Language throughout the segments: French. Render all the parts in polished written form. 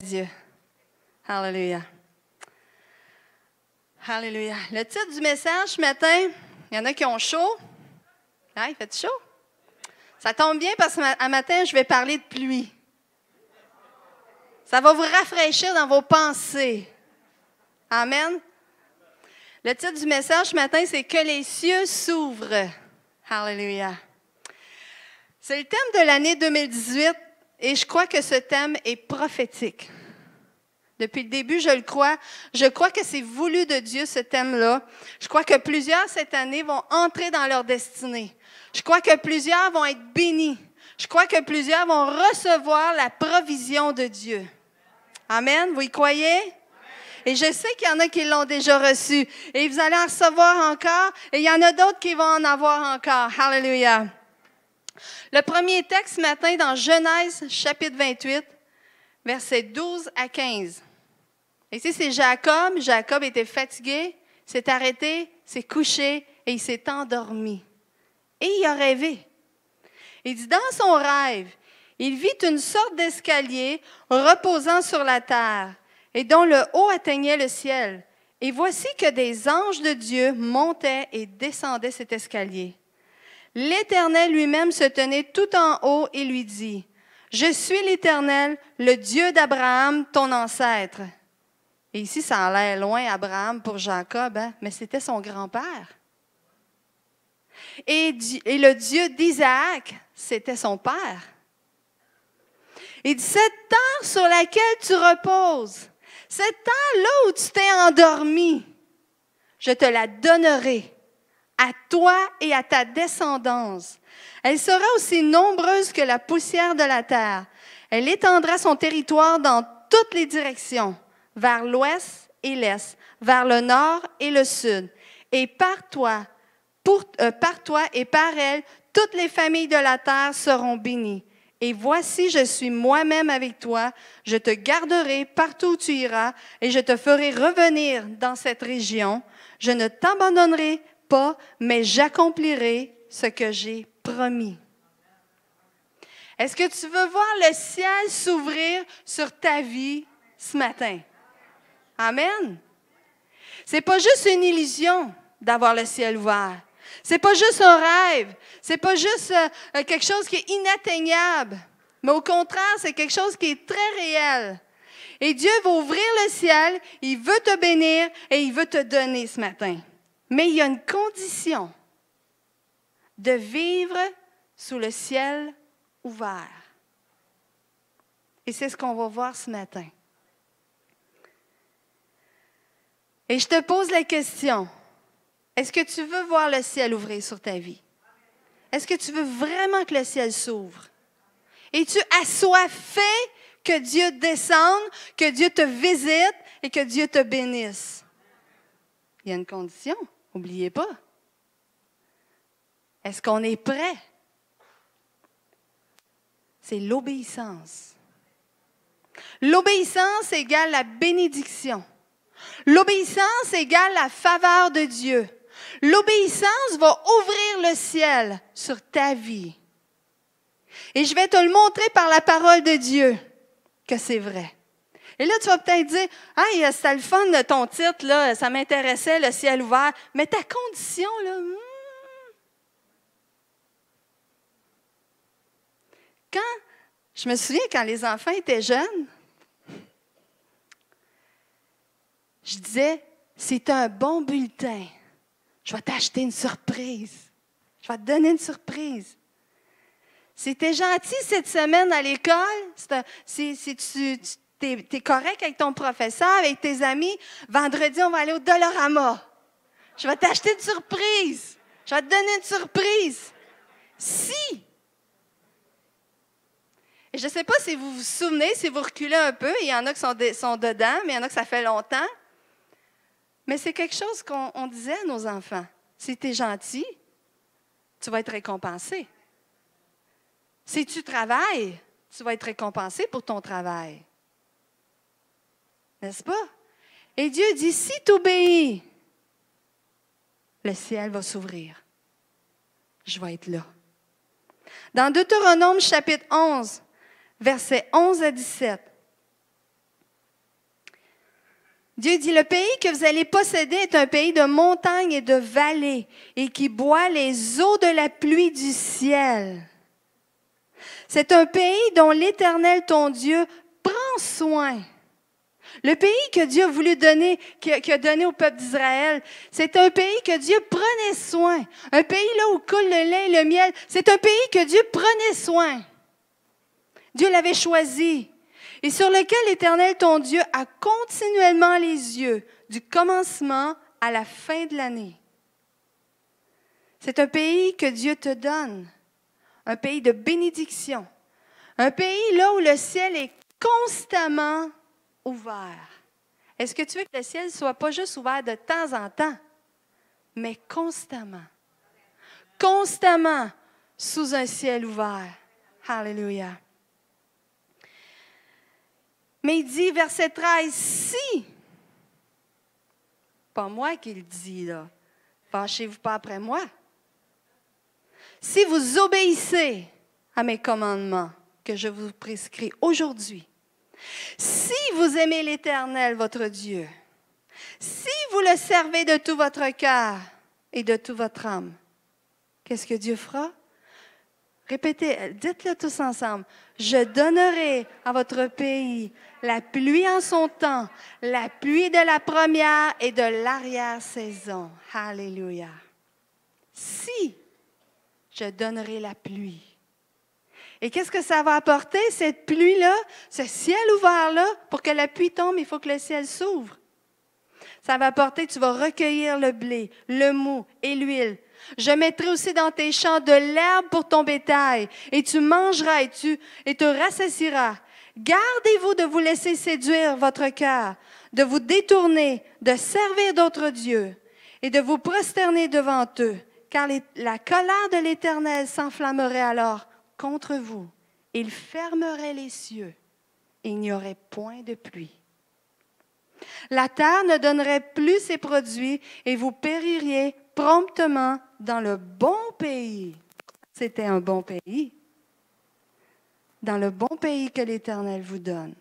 Dieu. Alléluia. Alléluia. Le titre du message ce matin, il y en a qui ont chaud. Hein, il fait chaud? Ça tombe bien parce qu'un matin, je vais parler de pluie. Ça va vous rafraîchir dans vos pensées. Amen. Le titre du message ce matin, c'est « Que les cieux s'ouvrent ». Alléluia. C'est le thème de l'année 2018 et je crois que ce thème est prophétique. Depuis le début, je le crois. Je crois que c'est voulu de Dieu, ce thème-là. Je crois que plusieurs, cette année, vont entrer dans leur destinée. Je crois que plusieurs vont être bénis. Je crois que plusieurs vont recevoir la provision de Dieu. Amen. Vous y croyez? Et je sais qu'il y en a qui l'ont déjà reçu. Et vous allez en recevoir encore. Et il y en a d'autres qui vont en avoir encore. Alléluia. Le premier texte ce matin dans Genèse, chapitre 28, versets 12 à 15. Ici, c'est Jacob. Jacob était fatigué, s'est arrêté, s'est couché et il s'est endormi. Et il a rêvé. Il dit, dans son rêve, il vit une sorte d'escalier reposant sur la terre et dont le haut atteignait le ciel. Et voici que des anges de Dieu montaient et descendaient cet escalier. L'Éternel lui-même se tenait tout en haut et lui dit, « Je suis l'Éternel, le Dieu d'Abraham, ton ancêtre. » Et ici, ça a l'air loin, Abraham, pour Jacob, hein? Mais c'était son grand-père. Et le Dieu d'Isaac, c'était son père. Il dit, « Cette terre sur laquelle tu reposes, cette terre là où tu t'es endormi, je te la donnerai à toi et à ta descendance. Elle sera aussi nombreuse que la poussière de la terre. Elle étendra son territoire dans toutes les directions, vers l'ouest et l'est, vers le nord et le sud. Et par toi et par elle, toutes les familles de la terre seront bénies. Et voici, je suis moi-même avec toi. Je te garderai partout où tu iras et je te ferai revenir dans cette région. Je ne t'abandonnerai pas, mais j'accomplirai ce que j'ai promis. » Est-ce que tu veux voir le ciel s'ouvrir sur ta vie ce matin? Amen. C'est pas juste une illusion d'avoir le ciel ouvert. C'est pas juste un rêve. C'est pas juste quelque chose qui est inatteignable. Mais au contraire, c'est quelque chose qui est très réel. Et Dieu va ouvrir le ciel, il veut te bénir et il veut te donner ce matin. Mais il y a une condition de vivre sous le ciel ouvert. Et c'est ce qu'on va voir ce matin. Et je te pose la question, est-ce que tu veux voir le ciel ouvrir sur ta vie? Est-ce que tu veux vraiment que le ciel s'ouvre? Es-tu assoiffé que Dieu descende, que Dieu te visite et que Dieu te bénisse? Il y a une condition, n'oubliez pas. Est-ce qu'on est prêt? C'est l'obéissance. L'obéissance égale la bénédiction. L'obéissance égale la faveur de Dieu. L'obéissance va ouvrir le ciel sur ta vie. Et je vais te le montrer par la parole de Dieu que c'est vrai. Et là, tu vas peut-être dire, « Hey, c'était le fun de ton titre, là, ça m'intéressait, le ciel ouvert. » Mais ta condition, là, je me souviens quand les enfants étaient jeunes, je disais, c'est un bon bulletin. Je vais t'acheter une surprise. Je vais te donner une surprise. C'était gentil cette semaine à l'école. Si tu es correct avec ton professeur, avec tes amis, vendredi, on va aller au Dollarama. Je vais t'acheter une surprise. Je vais te donner une surprise. Si. Et je ne sais pas si vous vous souvenez, si vous reculez un peu, il y en a qui sont dedans, mais il y en a que ça fait longtemps. Mais c'est quelque chose qu'on disait à nos enfants. Si tu es gentil, tu vas être récompensé. Si tu travailles, tu vas être récompensé pour ton travail. N'est-ce pas? Et Dieu dit, si tu obéis, le ciel va s'ouvrir. Je vais être là. Dans Deutéronome chapitre 11, versets 11 à 17. Dieu dit, le pays que vous allez posséder est un pays de montagnes et de vallées et qui boit les eaux de la pluie du ciel. C'est un pays dont l'Éternel, ton Dieu, prend soin. Le pays que Dieu a voulu donner, qui a donné au peuple d'Israël, c'est un pays que Dieu prenait soin. Un pays là où coule le lait et le miel, c'est un pays que Dieu prenait soin. Dieu l'avait choisi. Et sur lequel l'Éternel, ton Dieu, a continuellement les yeux, du commencement à la fin de l'année. C'est un pays que Dieu te donne, un pays de bénédiction, un pays là où le ciel est constamment ouvert. Est-ce que tu veux que le ciel ne soit pas juste ouvert de temps en temps, mais constamment? Constamment sous un ciel ouvert. Alléluia. Mais il dit, verset 13, si, pas moi qui le dis là, fâchez-vous pas après moi. Si vous obéissez à mes commandements que je vous prescris aujourd'hui, si vous aimez l'Éternel, votre Dieu, si vous le servez de tout votre cœur et de toute votre âme, qu'est-ce que Dieu fera? Répétez, dites-le tous ensemble. Je donnerai à votre pays la pluie en son temps, la pluie de la première et de l'arrière-saison. Alléluia. Si je donnerai la pluie. Et qu'est-ce que ça va apporter, cette pluie-là, ce ciel ouvert-là? Pour que la pluie tombe, il faut que le ciel s'ouvre. Ça va apporter que tu vas recueillir le blé, le mou et l'huile. Je mettrai aussi dans tes champs de l'herbe pour ton bétail, et tu mangeras et te rassasieras. Gardez-vous de vous laisser séduire votre cœur, de vous détourner, de servir d'autres dieux, et de vous prosterner devant eux, car la colère de l'Éternel s'enflammerait alors contre vous. Il fermerait les cieux, et il n'y aurait point de pluie. La terre ne donnerait plus ses produits, et vous péririez promptement dans le bon pays. C'était un bon pays. Dans le bon pays que l'Éternel vous donne.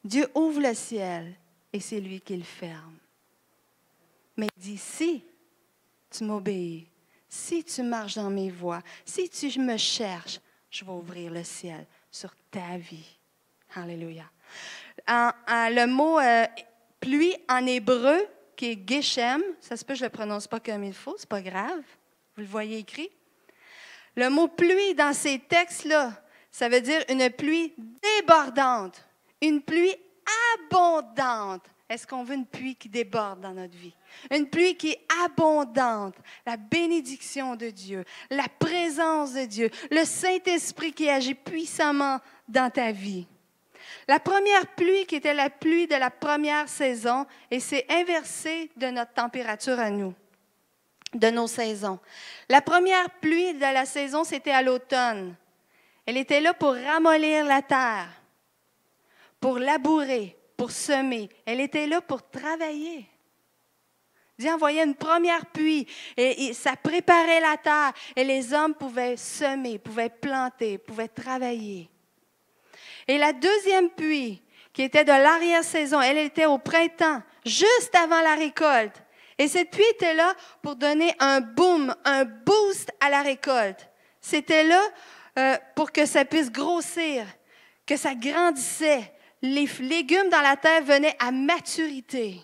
Dieu ouvre le ciel et c'est lui qui le ferme. Mais il dit, si tu m'obéis, si tu marches dans mes voies, si tu me cherches, je vais ouvrir le ciel sur ta vie. Alléluia. Le mot pluie en hébreu, qui est Geshem, ça se peut que je ne le prononce pas comme il faut, c'est pas grave. Vous le voyez écrit. Le mot pluie dans ces textes-là, ça veut dire une pluie débordante, une pluie abondante. Est-ce qu'on veut une pluie qui déborde dans notre vie? Une pluie qui est abondante, la bénédiction de Dieu, la présence de Dieu, le Saint-Esprit qui agit puissamment dans ta vie. La première pluie qui était la pluie de la première saison, et c'est inversé de notre température à nous, de nos saisons. La première pluie de la saison, c'était à l'automne. Elle était là pour ramollir la terre, pour labourer, pour semer. Elle était là pour travailler. Dieu envoyait une première pluie et ça préparait la terre et les hommes pouvaient semer, pouvaient planter, pouvaient travailler. Et la deuxième pluie, qui était de l'arrière-saison, elle était au printemps, juste avant la récolte. Et cette pluie était là pour donner un boom, un boost à la récolte. C'était là pour que ça puisse grossir, que ça grandissait. Les légumes dans la terre venaient à maturité,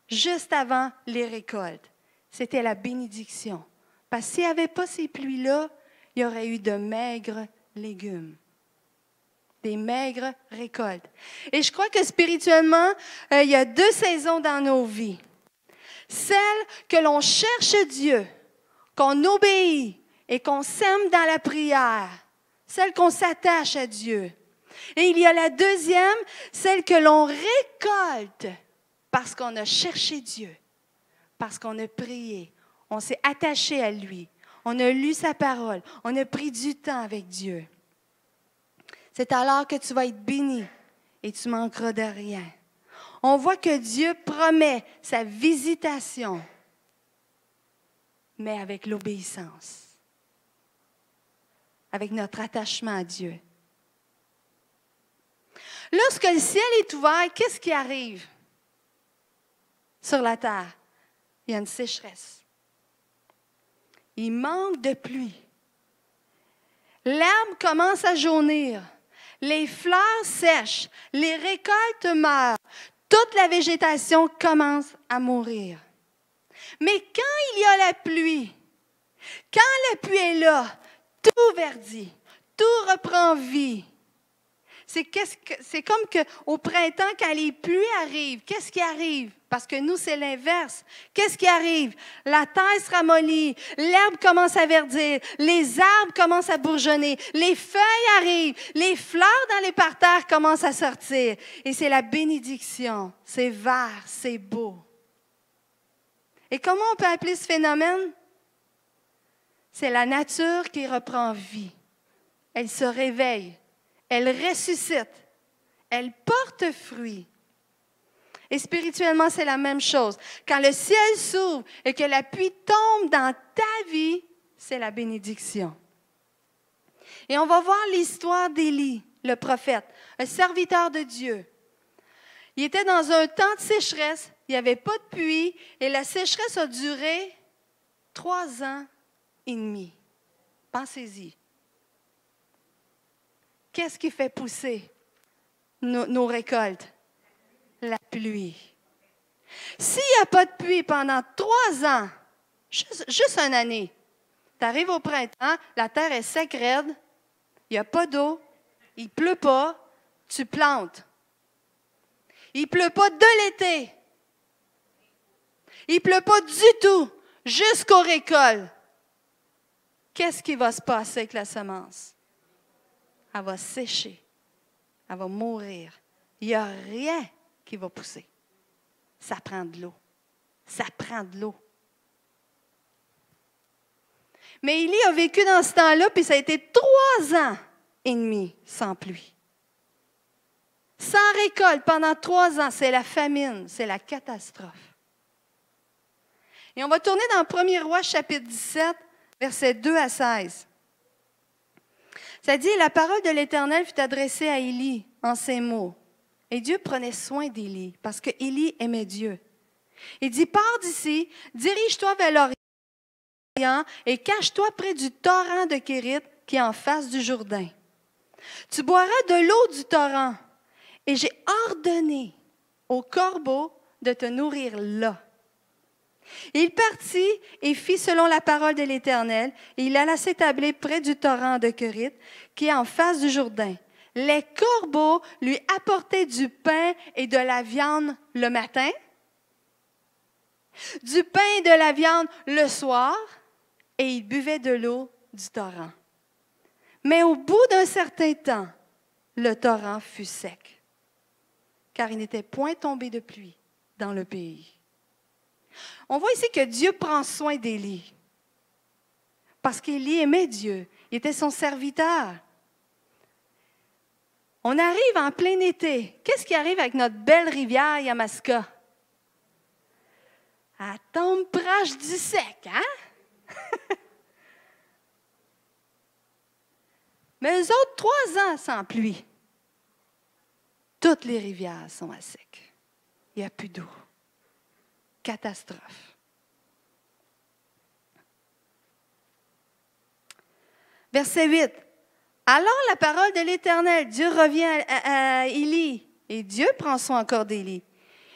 juste avant les récoltes. C'était la bénédiction. Parce que s'il n'y avait pas ces pluies-là, il y aurait eu de maigres légumes. Des maigres récoltes. Et je crois que spirituellement, il y a deux saisons dans nos vies. Celle que l'on cherche Dieu, qu'on obéit et qu'on sème dans la prière. Celle qu'on s'attache à Dieu. Et il y a la deuxième, celle que l'on récolte parce qu'on a cherché Dieu, parce qu'on a prié, on s'est attaché à lui, on a lu sa parole, on a pris du temps avec Dieu. C'est alors que tu vas être béni et tu manqueras de rien. On voit que Dieu promet sa visitation, mais avec l'obéissance, avec notre attachement à Dieu. Lorsque le ciel est ouvert, qu'est-ce qui arrive sur la terre? Il y a une sécheresse. Il manque de pluie. L'herbe commence à jaunir. Les fleurs sèchent. Les récoltes meurent. Toute la végétation commence à mourir. Mais quand il y a la pluie, quand la pluie est là, tout verdit, tout reprend vie. C'est comme qu'au printemps, quand les pluies arrivent, qu'est-ce qui arrive? Parce que nous, c'est l'inverse. Qu'est-ce qui arrive? La terre se ramollit, l'herbe commence à verdir, les arbres commencent à bourgeonner, les feuilles arrivent, les fleurs dans les parterres commencent à sortir. Et c'est la bénédiction. C'est vert, c'est beau. Et comment on peut appeler ce phénomène? C'est la nature qui reprend vie. Elle se réveille. Elle ressuscite. Elle porte fruit. Et spirituellement, c'est la même chose. Quand le ciel s'ouvre et que la pluie tombe dans ta vie, c'est la bénédiction. Et on va voir l'histoire d'Élie, le prophète, un serviteur de Dieu. Il était dans un temps de sécheresse, il n'y avait pas de pluie, et la sécheresse a duré 3 ans et demi. Pensez-y. Qu'est-ce qui fait pousser nos récoltes? La pluie. S'il n'y a pas de pluie pendant 3 ans, juste une année, tu arrives au printemps, la terre est sec raide, il n'y a pas d'eau, il ne pleut pas, tu plantes. Il ne pleut pas de l'été. Il ne pleut pas du tout jusqu'aux récoltes. Qu'est-ce qui va se passer avec la semence? Elle va sécher. Elle va mourir. Il n'y a rien qui va pousser. Ça prend de l'eau. Ça prend de l'eau. Mais Élie a vécu dans ce temps-là, puis ça a été 3 ans et demi sans pluie. Sans récolte pendant 3 ans, c'est la famine, c'est la catastrophe. Et on va tourner dans 1er Roi, chapitre 17, versets 2 à 16. Ça dit, la parole de l'Éternel fut adressée à Élie en ces mots. Et Dieu prenait soin d'Élie, parce que Élie aimait Dieu. Il dit, pars d'ici, dirige-toi vers l'Orient et cache-toi près du torrent de Kérit qui est en face du Jourdain. Tu boiras de l'eau du torrent, et j'ai ordonné aux corbeaux de te nourrir là. Il partit et fit selon la parole de l'Éternel, et il alla s'établir près du torrent de Kérit, qui est en face du Jourdain. Les corbeaux lui apportaient du pain et de la viande le matin, du pain et de la viande le soir, et il buvait de l'eau du torrent. Mais au bout d'un certain temps, le torrent fut sec, car il n'était point tombé de pluie dans le pays. On voit ici que Dieu prend soin d'Élie, parce qu'Élie aimait Dieu, il était son serviteur. On arrive en plein été. Qu'est-ce qui arrive avec notre belle rivière Yamaska? Elle tombe proche du sec, hein? Mais eux autres, 3 ans sans pluie. Toutes les rivières sont à sec. Il n'y a plus d'eau. Catastrophe. Verset 8. Alors la parole de l'Éternel, Dieu revient à Élie, et Dieu prend soin encore d'Élie.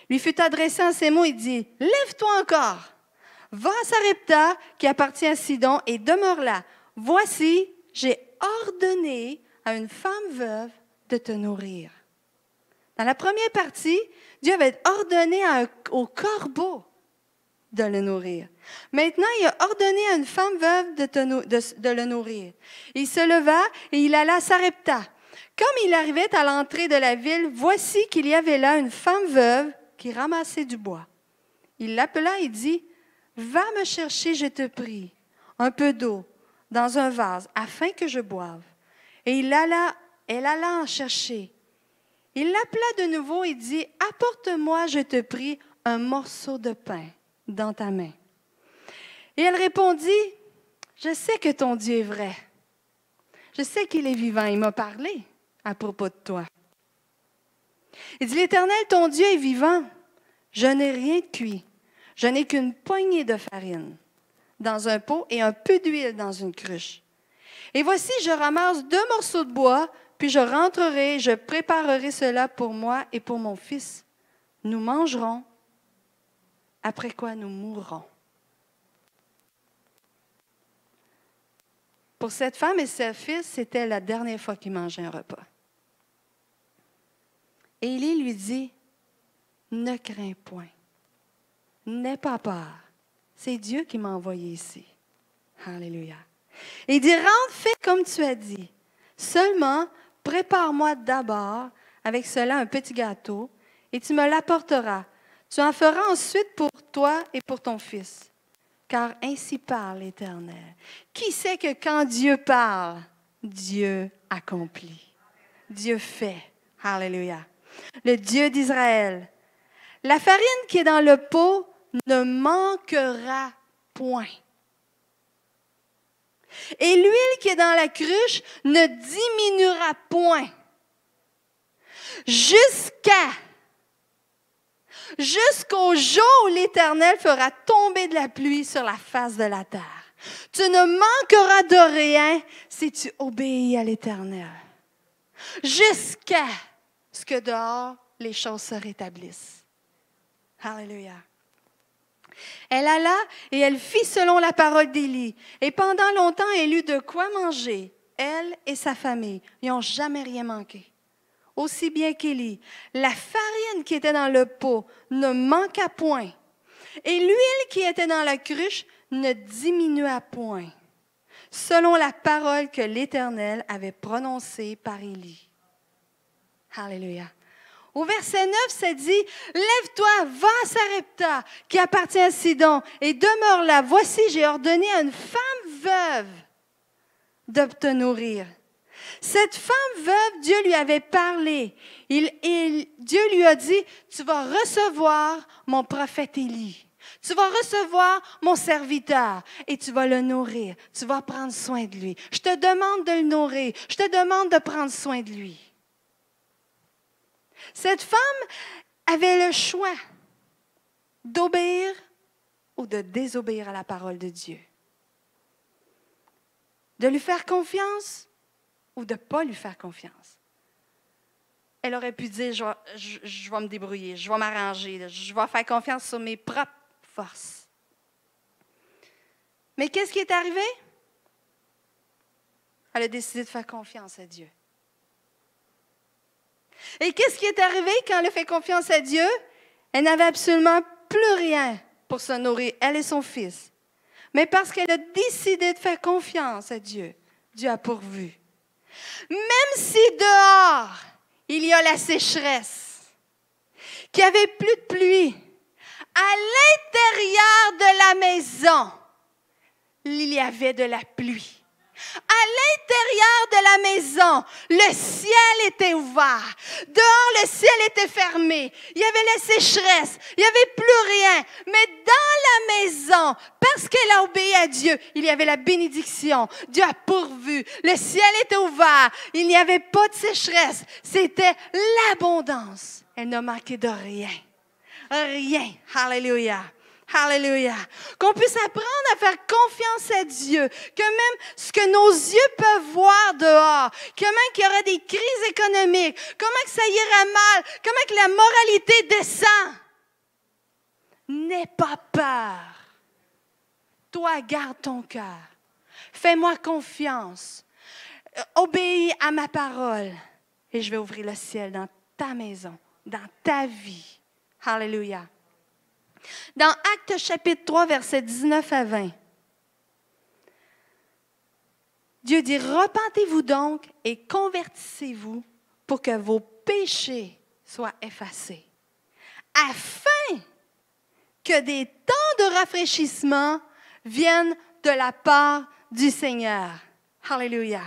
Lui fut adressé en ces mots, il dit, « Lève-toi encore, va à Sarepta, qui appartient à Sidon, et demeure là. Voici, j'ai ordonné à une femme veuve de te nourrir. » Dans la première partie, Dieu avait ordonné au corbeau de le nourrir. Maintenant, il a ordonné à une femme veuve de le nourrir. Il se leva et il alla à Sarepta. Comme il arrivait à l'entrée de la ville, voici qu'il y avait là une femme veuve qui ramassait du bois. Il l'appela et dit, « Va me chercher, je te prie, un peu d'eau dans un vase, afin que je boive. » Et elle alla en chercher. Il l'appela de nouveau et dit, « Apporte-moi, je te prie, un morceau de pain dans ta main. » Et elle répondit, « Je sais que ton Dieu est vrai. Je sais qu'il est vivant. Il m'a parlé à propos de toi. » Il dit, l'Éternel, ton Dieu est vivant. Je n'ai rien de cuit. Je n'ai qu'une poignée de farine dans un pot et un peu d'huile dans une cruche. Et voici, je ramasse 2 morceaux de bois, puis je rentrerai, je préparerai cela pour moi et pour mon fils. Nous mangerons, après quoi nous mourrons. Pour cette femme et son fils, c'était la dernière fois qu'ils mangeaient un repas. Et Élie lui dit, ne crains point, n'aie pas peur. C'est Dieu qui m'a envoyé ici. Alléluia. Et il dit, rentre, fais comme tu as dit. Seulement, prépare-moi d'abord avec cela un petit gâteau et tu me l'apporteras. Tu en feras ensuite pour toi et pour ton fils. Car ainsi parle l'Éternel. Qui sait que quand Dieu parle, Dieu accomplit. Dieu fait. Alléluia. Le Dieu d'Israël. La farine qui est dans le pot ne manquera point. Et l'huile qui est dans la cruche ne diminuera point. Jusqu'au jour où l'Éternel fera tomber de la pluie sur la face de la terre. Tu ne manqueras de rien si tu obéis à l'Éternel. Jusqu'à ce que dehors, les choses se rétablissent. Alléluia. Elle alla et elle fit selon la parole d'Élie. Et pendant longtemps, elle eut de quoi manger. Elle et sa famille. Ils n'ont jamais rien manqué. Aussi bien qu'Élie. La farine qui était dans le pot ne manqua point. Et l'huile qui était dans la cruche ne diminua point. Selon la parole que l'Éternel avait prononcée par Élie. Alléluia. Au verset 9, ça dit, « Lève-toi, va à Sarepta, qui appartient à Sidon, et demeure là. Voici, j'ai ordonné à une femme veuve de te nourrir. » Cette femme veuve, Dieu lui avait parlé. Dieu lui a dit, « Tu vas recevoir mon prophète Élie. Tu vas recevoir mon serviteur et tu vas le nourrir. Tu vas prendre soin de lui. Je te demande de le nourrir. Je te demande de prendre soin de lui. » Cette femme avait le choix d'obéir ou de désobéir à la parole de Dieu. De lui faire confiance ou de ne pas lui faire confiance. Elle aurait pu dire, je vais me débrouiller, je vais m'arranger, je vais faire confiance sur mes propres forces. Mais qu'est-ce qui est arrivé? Elle a décidé de faire confiance à Dieu. Et qu'est-ce qui est arrivé quand elle a fait confiance à Dieu? Elle n'avait absolument plus rien pour se nourrir, elle et son fils. Mais parce qu'elle a décidé de faire confiance à Dieu, Dieu a pourvu. Même si dehors, il y a la sécheresse, qu'il n'y avait plus de pluie, à l'intérieur de la maison, il y avait de la pluie. À l'intérieur de la maison, le ciel était ouvert. Dehors, le ciel était fermé. Il y avait la sécheresse. Il n'y avait plus rien. Mais dans la maison, parce qu'elle a obéi à Dieu, il y avait la bénédiction. Dieu a pourvu. Le ciel était ouvert. Il n'y avait pas de sécheresse. C'était l'abondance. Elle n'a manqué de rien. Rien. Alléluia. Alléluia. Qu'on puisse apprendre à faire confiance à Dieu. Que même ce que nos yeux peuvent voir dehors, comment qu'il y aura des crises économiques, comment que ça ira mal, comment que la moralité descend. N'aie pas peur. Toi, garde ton cœur. Fais-moi confiance. Obéis à ma parole. Et je vais ouvrir le ciel dans ta maison, dans ta vie. Alléluia. Dans Actes chapitre 3, versets 19 à 20, Dieu dit, « Repentez-vous donc et convertissez-vous pour que vos péchés soient effacés, afin que des temps de rafraîchissement viennent de la part du Seigneur. » Alléluia.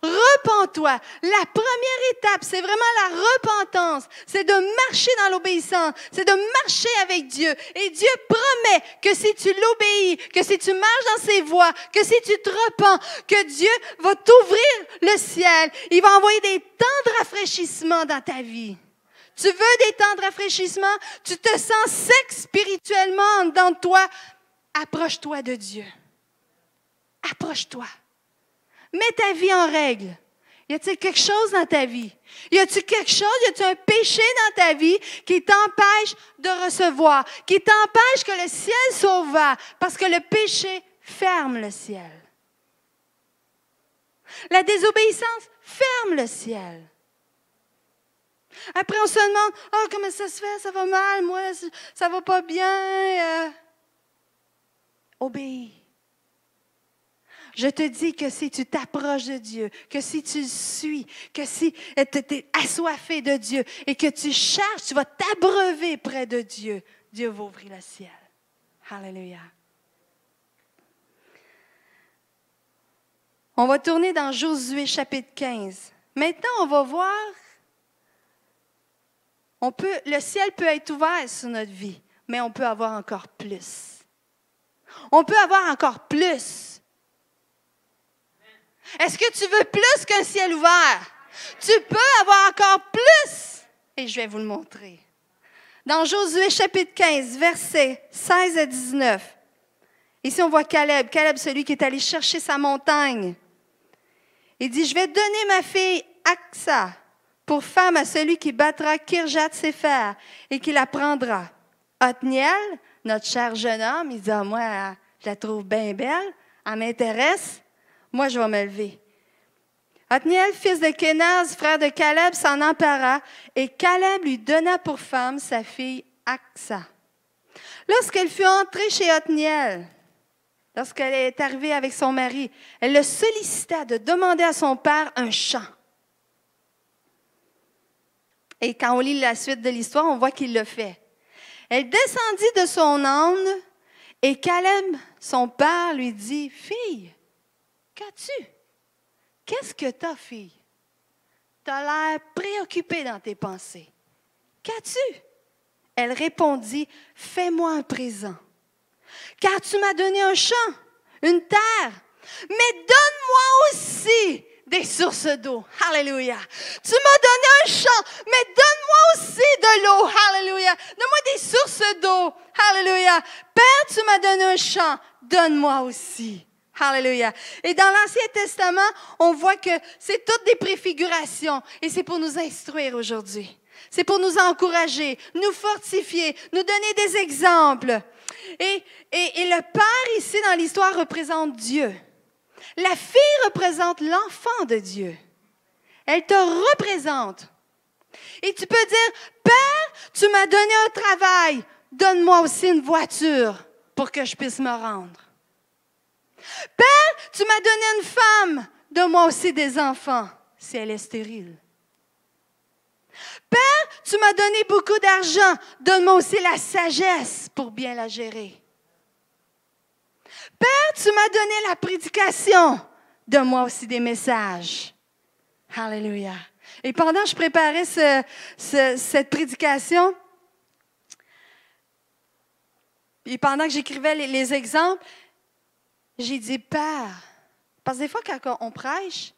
Repens-toi. La première étape, c'est vraiment la repentance. C'est de marcher dans l'obéissance. C'est de marcher avec Dieu. Et Dieu promet que si tu l'obéis, que si tu marches dans ses voies, que si tu te repens, que Dieu va t'ouvrir le ciel. Il va envoyer des temps de rafraîchissement dans ta vie. Tu veux des temps de rafraîchissement? Tu te sens sec spirituellement dans toi? Approche-toi de Dieu. Approche-toi. Mets ta vie en règle. Y a-t-il quelque chose dans ta vie? Y a-t-il quelque chose, y a-t-il un péché dans ta vie qui t'empêche de recevoir, qui t'empêche que le ciel soit ouvert? Parce que le péché ferme le ciel. La désobéissance ferme le ciel. Après, on se demande, « comment ça se fait? Ça va mal, moi, ça va pas bien. Obéis. Je te dis que si tu t'approches de Dieu, que si tu le suis, que si tu es assoiffé de Dieu et que tu cherches, tu vas t'abreuver près de Dieu, Dieu va ouvrir le ciel. Alléluia. On va tourner dans Josué chapitre 15. Maintenant, on va voir, le ciel peut être ouvert sur notre vie, mais on peut avoir encore plus. On peut avoir encore plus. Est-ce que tu veux plus qu'un ciel ouvert? Tu peux avoir encore plus. Et je vais vous le montrer. Dans Josué chapitre 15, versets 16 à 19. Ici, on voit Caleb. Caleb, celui qui est allé chercher sa montagne. Il dit, « Je vais donner ma fille Aksa pour femme à celui qui battra Kirjat-Séfer et qui la prendra. » Othniel, notre cher jeune homme, il dit, « Moi, je la trouve bien belle, elle m'intéresse. Moi, je vais me lever. » Othniel, fils de Kénaz, frère de Caleb, s'en empara, et Caleb lui donna pour femme sa fille Aksa. Lorsqu'elle fut entrée chez Othniel, lorsqu'elle est arrivée avec son mari, elle le sollicita de demander à son père un champ. Et quand on lit la suite de l'histoire, on voit qu'il le fait. Elle descendit de son âne, et Caleb, son père, lui dit, « Fille, qu'as-tu? Qu'est-ce que t'as, fille? T'as l'air préoccupée dans tes pensées. Qu'as-tu? » Elle répondit, « Fais-moi un présent, car tu m'as donné un champ, une terre, mais donne-moi aussi des sources d'eau. » Alléluia. Tu m'as donné un champ, mais donne-moi aussi de l'eau. Alléluia. Donne-moi des sources d'eau. Alléluia. Père, tu m'as donné un champ, donne-moi aussi. Alléluia. Et dans l'Ancien Testament, on voit que c'est toutes des préfigurations et c'est pour nous instruire aujourd'hui. C'est pour nous encourager, nous fortifier, nous donner des exemples. Et le Père ici dans l'histoire représente Dieu. La fille représente l'enfant de Dieu. Elle te représente. Et tu peux dire, Père, tu m'as donné un travail, donne-moi aussi une voiture pour que je puisse me rendre. Père, tu m'as donné une femme, donne-moi aussi des enfants si elle est stérile. Père, tu m'as donné beaucoup d'argent, donne-moi aussi la sagesse pour bien la gérer. Père, tu m'as donné la prédication, donne-moi aussi des messages. Alléluia. Et pendant que je préparais cette prédication, et pendant que j'écrivais les exemples, j'ai dit, Père, parce que des fois, quand on prêche,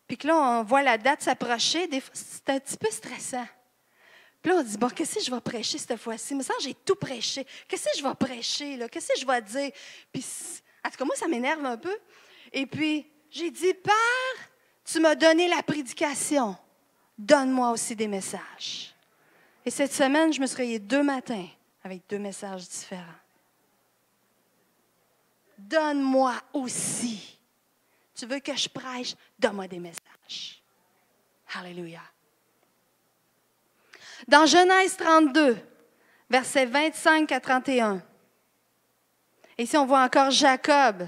puis que là, on voit la date s'approcher, des fois, c'est un petit peu stressant. Puis là, on dit, bon, qu'est-ce que je vais prêcher cette fois-ci? Mais ça, j'ai tout prêché. Qu'est-ce que je vais prêcher, là? Qu'est-ce que je vais dire? Puis, en tout cas, moi, ça m'énerve un peu. Et puis, j'ai dit, Père, tu m'as donné la prédication. Donne-moi aussi des messages. Et cette semaine, je me suis réveillée 2 matins avec 2 messages différents. Donne-moi aussi. Tu veux que je prêche? Donne-moi des messages. Alléluia. Dans Genèse 32, versets 25 à 31, ici on voit encore Jacob.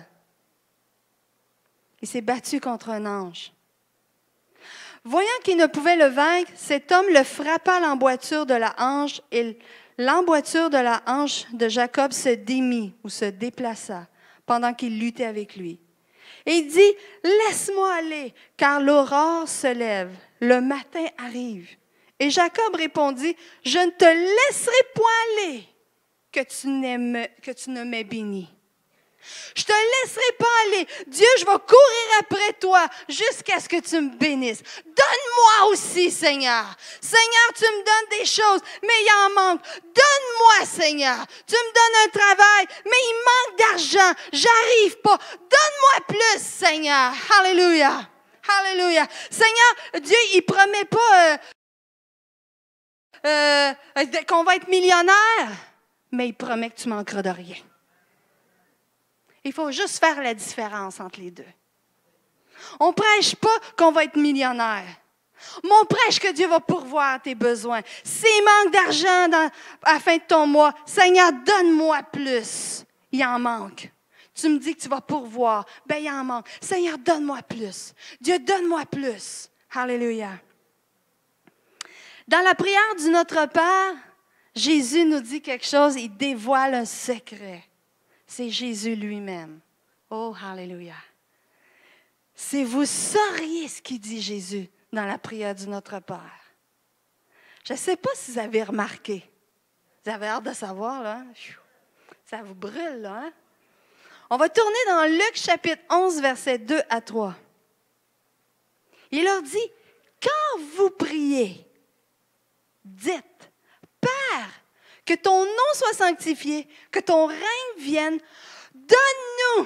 Il s'est battu contre un ange. Voyant qu'il ne pouvait le vaincre, cet homme le frappa à l'emboîture de la hanche et l'emboîture de la hanche de Jacob se démit ou se déplaça pendant qu'il luttait avec lui. Et il dit, « Laisse-moi aller, car l'aurore se lève, le matin arrive. » Et Jacob répondit, « Je ne te laisserai point aller, que tu ne m'aies béni. » Je te laisserai pas aller. Dieu, je vais courir après toi jusqu'à ce que tu me bénisses. Donne-moi aussi, Seigneur. Seigneur, tu me donnes des choses, mais il en manque. Donne-moi, Seigneur. Tu me donnes un travail, mais il manque d'argent. J'arrive pas. Donne-moi plus, Seigneur. Alléluia. Alléluia. Seigneur, Dieu, il promet pas qu'on va être millionnaire, mais il promet que tu manqueras de rien. Il faut juste faire la différence entre les deux. On ne prêche pas qu'on va être millionnaire. Mais on prêche que Dieu va pourvoir tes besoins. S'il manque d'argent à la fin de ton mois, Seigneur, donne-moi plus. Il en manque. Tu me dis que tu vas pourvoir. Ben, il en manque. Seigneur, donne-moi plus. Dieu, donne-moi plus. Alléluia. Dans la prière du Notre Père, Jésus nous dit quelque chose. Il dévoile un secret. C'est Jésus lui-même. Oh, alléluia. Si vous sauriez ce qu'il dit Jésus dans la prière du Notre Père. Je ne sais pas si vous avez remarqué. Vous avez hâte de savoir, là. Ça vous brûle, là. Hein? On va tourner dans Luc chapitre 11, versets 2 à 3. Il leur dit, quand vous priez, dites, Père, que ton nom soit sanctifié, que ton règne vienne. Donne-nous,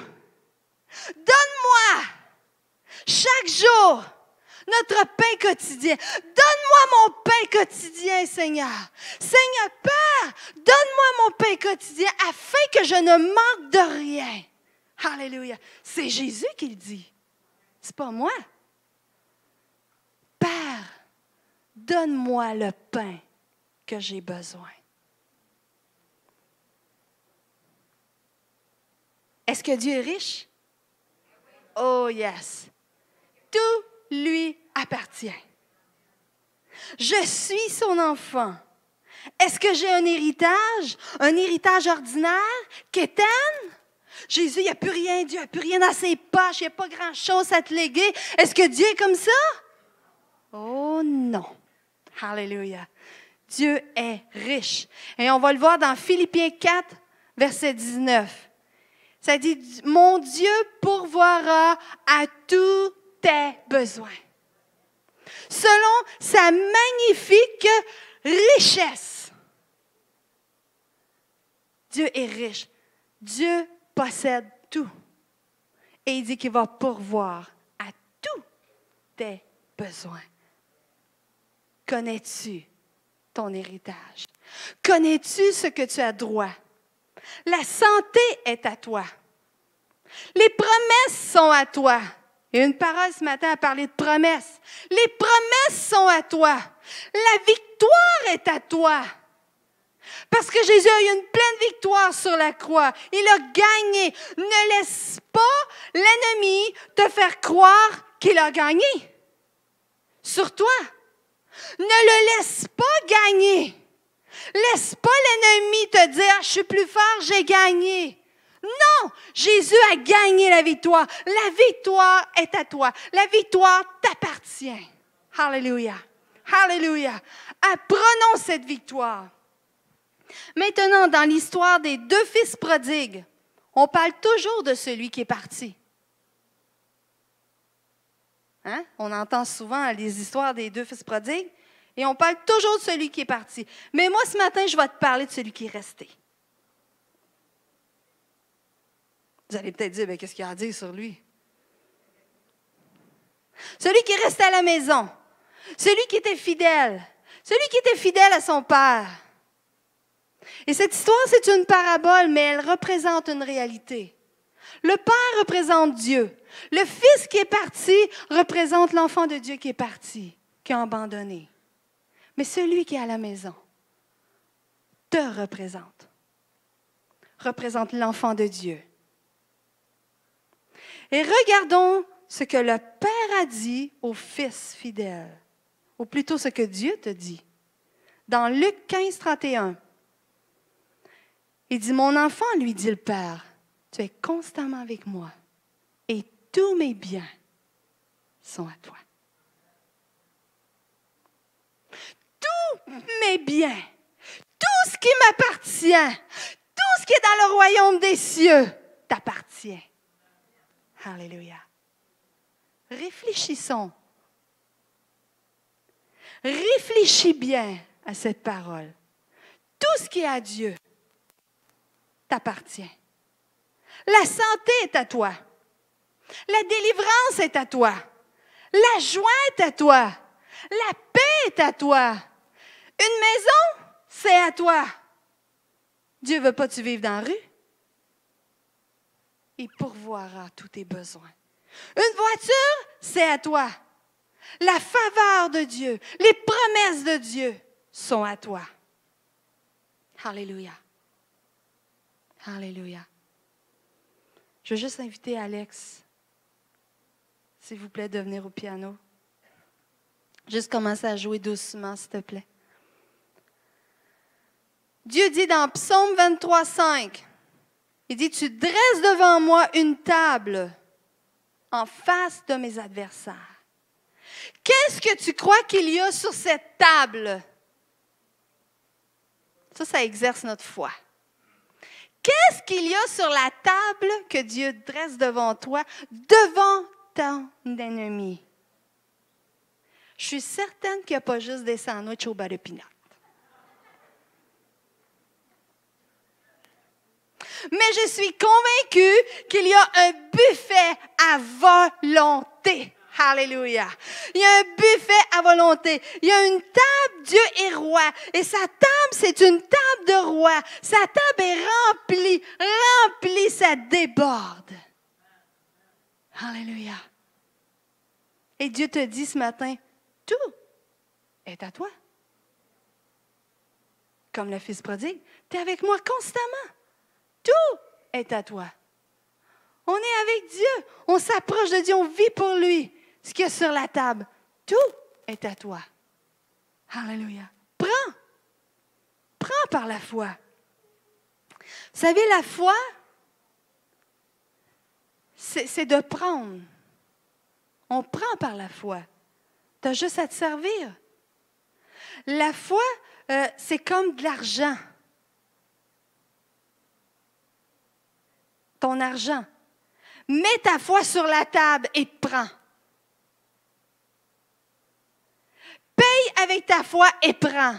donne-moi, chaque jour, notre pain quotidien. Donne-moi mon pain quotidien, Seigneur. Seigneur, Père, donne-moi mon pain quotidien afin que je ne manque de rien. Alléluia. C'est Jésus qui le dit. C'est pas moi. Père, donne-moi le pain que j'ai besoin. Est-ce que Dieu est riche? Oh yes. Tout lui appartient. Je suis son enfant. Est-ce que j'ai un héritage ordinaire, quétaine? Jésus, il n'y a plus rien, Dieu n'a plus rien dans ses poches, il n'y a pas grand-chose à te léguer. Est-ce que Dieu est comme ça? Oh non. Alléluia. Dieu est riche. Et on va le voir dans Philippiens 4, verset 19. Ça dit, mon Dieu pourvoira à tous tes besoins, selon sa magnifique richesse. Dieu est riche. Dieu possède tout. Et il dit qu'il va pourvoir à tous tes besoins. Connais-tu ton héritage? Connais-tu ce que tu as droit? La santé est à toi. Les promesses sont à toi. Il y a une parole ce matin à parler de promesses. Les promesses sont à toi. La victoire est à toi. Parce que Jésus a eu une pleine victoire sur la croix. Il a gagné. Ne laisse pas l'ennemi te faire croire qu'il a gagné sur toi. Ne le laisse pas gagner. Laisse pas l'ennemi te dire « Je suis plus fort, j'ai gagné ». Non, Jésus a gagné la victoire. La victoire est à toi. La victoire t'appartient. Alléluia. Alléluia. Apprenons cette victoire. Maintenant, dans l'histoire des deux fils prodigues, on parle toujours de celui qui est parti. Hein? On entend souvent les histoires des deux fils prodigues et on parle toujours de celui qui est parti. Mais moi, ce matin, je vais te parler de celui qui est resté. Vous allez peut-être dire, qu'est-ce qu'il y a à dire sur lui? Celui qui est resté à la maison. Celui qui était fidèle. Celui qui était fidèle à son père. Et cette histoire, c'est une parabole, mais elle représente une réalité. Le Père représente Dieu. Le Fils qui est parti représente l'enfant de Dieu qui est parti, qui a abandonné. Mais celui qui est à la maison te représente l'enfant de Dieu. Et regardons ce que le Père a dit au Fils fidèle, ou plutôt ce que Dieu te dit. Dans Luc 15, 31, il dit, « Mon enfant, lui dit le Père, tu es constamment avec moi et tous mes biens sont à toi. » Tous mes biens, tout ce qui m'appartient, tout ce qui est dans le royaume des cieux, t'appartient. Alléluia. Réfléchissons. Réfléchis bien à cette parole. Tout ce qui est à Dieu t'appartient. La santé est à toi. La délivrance est à toi. La joie est à toi. La paix est à toi. Une maison, c'est à toi. Dieu ne veut pas que tu vives dans la rue. Il pourvoira tous tes besoins. Une voiture, c'est à toi. La faveur de Dieu, les promesses de Dieu sont à toi. Alléluia. Alléluia. Je veux juste inviter Alex, s'il vous plaît, de venir au piano. Juste commencer à jouer doucement, s'il te plaît. Dieu dit dans Psaume 23, 5, il dit, « Tu dresses devant moi une table en face de mes adversaires. » Qu'est-ce que tu crois qu'il y a sur cette table? Ça exerce notre foi. Qu'est-ce qu'il y a sur la table que Dieu dresse devant toi, devant ton ennemi? Je suis certaine qu'il n'y a pas juste des sandwichs au beurre de pinot. Mais je suis convaincue qu'il y a un buffet à volonté. Alléluia. Il y a un buffet à volonté. Il y a une table, Dieu est roi. Et sa table, c'est une table de roi. Sa table est remplie, ça déborde. Alléluia. Et Dieu te dit ce matin, tout est à toi. Comme le Fils prodigue, tu es avec moi constamment. Tout est à toi. On est avec Dieu. On s'approche de Dieu. On vit pour lui. Ce qu'il y a sur la table, tout est à toi. Alléluia. Prends. Prends par la foi. Vous savez, la foi, c'est de prendre. On prend par la foi. Tu as juste à te servir. La foi, c'est comme de l'argent. Ton argent. Mets ta foi sur la table et prends. Paye avec ta foi et prends.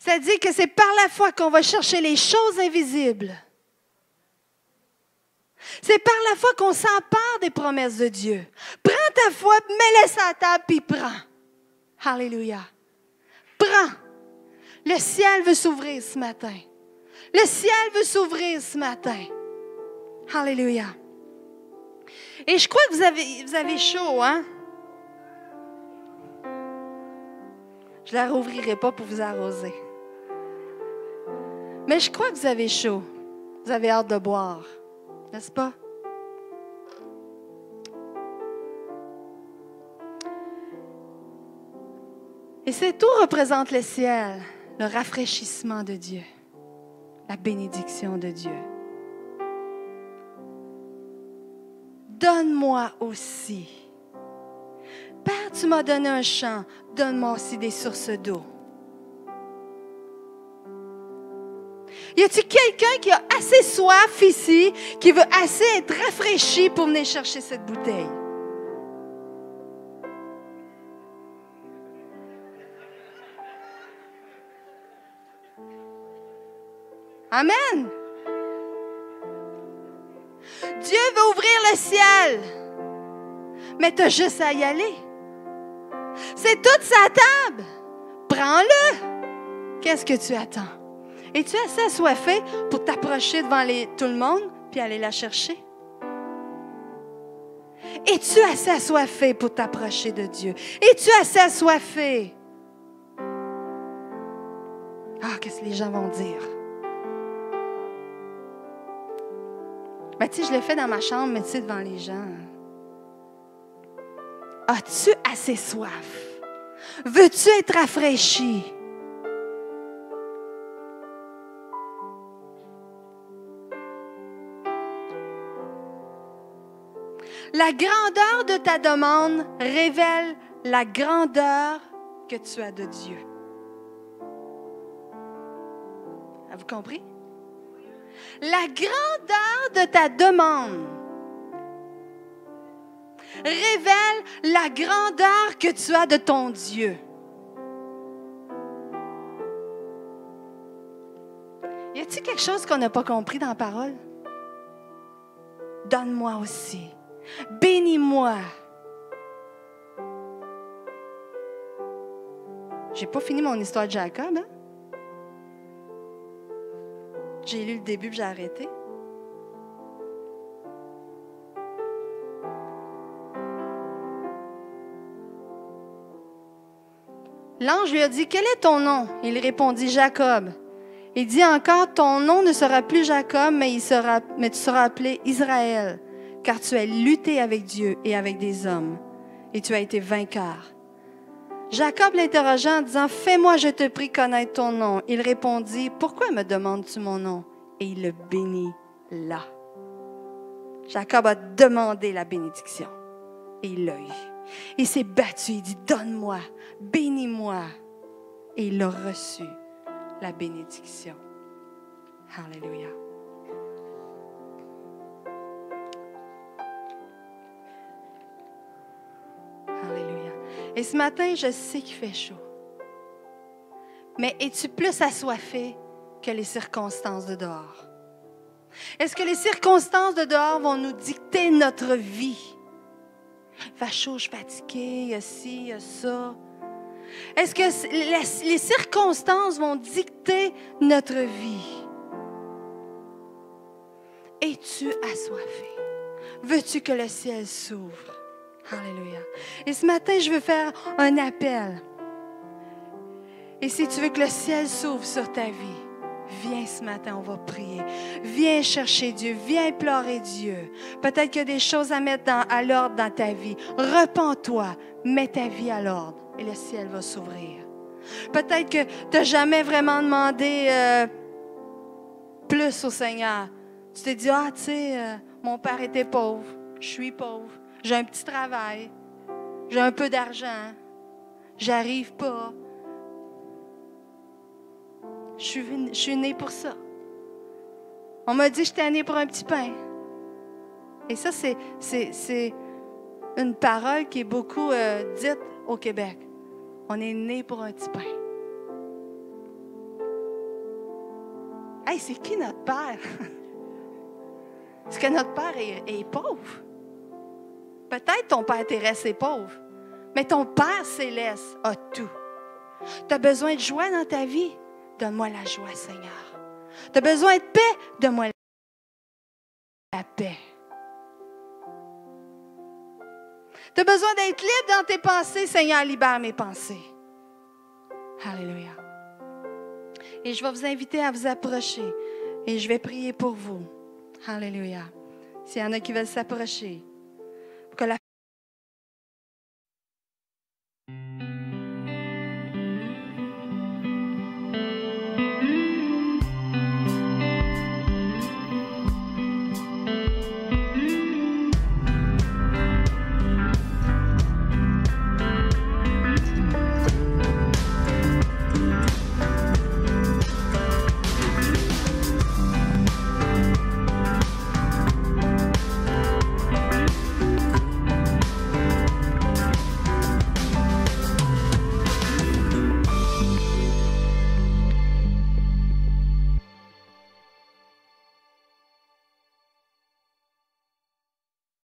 Ça dit que c'est par la foi qu'on va chercher les choses invisibles. C'est par la foi qu'on s'empare des promesses de Dieu. Prends ta foi, mets-la sur la table, puis prends. Alléluia. Prends. Le ciel veut s'ouvrir ce matin. Le ciel veut s'ouvrir ce matin. Alléluia. Et je crois que vous avez chaud, hein? Je ne la rouvrirai pas pour vous arroser. Mais je crois que vous avez chaud. Vous avez hâte de boire, n'est-ce pas? Et c'est tout représente le ciel, le rafraîchissement de Dieu, la bénédiction de Dieu. Donne-moi aussi. Père, tu m'as donné un champ, donne-moi aussi des sources d'eau. Y a-t-il quelqu'un qui a assez soif ici, qui veut assez être rafraîchi pour venir chercher cette bouteille? Amen. Dieu veut ouvrir le ciel, mais tu as juste à y aller. C'est toute sa table. Prends-le. Qu'est-ce que tu attends? Es-tu assez assoiffé pour t'approcher devant tout le monde puis aller la chercher? Es-tu assez assoiffé pour t'approcher de Dieu? Es-tu assez assoiffé? Ah, qu'est-ce que les gens vont dire? Ben, tu sais, je l'ai fait dans ma chambre, mais tu sais, devant les gens. As-tu assez soif? Veux-tu être rafraîchi? La grandeur de ta demande révèle la grandeur que tu as de Dieu. Avez-vous compris? la grandeur de ta demande révèle la grandeur que tu as de ton Dieu. Y a-t-il quelque chose qu'on n'a pas compris dans la parole? Donne-moi aussi. Bénis-moi. J'ai pas fini mon histoire de Jacob, hein? J'ai lu le début et j'ai arrêté. L'ange lui a dit, « Quel est ton nom? » Il répondit, « Jacob. » Il dit encore, « Ton nom ne sera plus Jacob, mais tu seras appelé Israël, car tu as lutté avec Dieu et avec des hommes, et tu as été vainqueur. » Jacob l'interrogea en disant, « Fais-moi, je te prie, connaître ton nom. » Il répondit, « Pourquoi me demandes-tu mon nom? » Et il le bénit là. Jacob a demandé la bénédiction, et il l'a eu. Il s'est battu, il dit, « Donne-moi, bénis-moi. » Et il a reçu la bénédiction. Alléluia. Alléluia. Et ce matin, je sais qu'il fait chaud. Mais es-tu plus assoiffé que les circonstances de dehors? Est-ce que les circonstances de dehors vont nous dicter notre vie? Il fait chaud, je suis fatiguée, il y a ci, il y a ça. Est-ce que les circonstances vont dicter notre vie? Es-tu assoiffé? Veux-tu que le ciel s'ouvre? Alléluia. Et ce matin, je veux faire un appel. Et si tu veux que le ciel s'ouvre sur ta vie, viens ce matin, on va prier. Viens chercher Dieu, viens implorer Dieu. Peut-être qu'il y a des choses à mettre à l'ordre dans ta vie. Repens-toi, mets ta vie à l'ordre et le ciel va s'ouvrir. Peut-être que tu n'as jamais vraiment demandé plus au Seigneur. Tu t'es dit, tu sais, mon père était pauvre, je suis pauvre, j'ai un petit travail, j'ai un peu d'argent, j'arrive pas. Je suis née pour ça. On m'a dit que j'étais née pour un petit pain. Et ça, c'est une parole qui est beaucoup dite au Québec. On est né pour un petit pain. Hey, c'est qui notre père? Est-ce que notre père est pauvre? Peut-être ton père terrestre est pauvre, mais ton Père céleste a tout. Tu as besoin de joie dans ta vie? Donne-moi la joie, Seigneur. Tu as besoin de paix? Donne-moi la paix. Tu as besoin d'être libre dans tes pensées? Seigneur, libère mes pensées. Alléluia. Et je vais vous inviter à vous approcher et je vais prier pour vous. Alléluia. S'il y en a qui veulent s'approcher.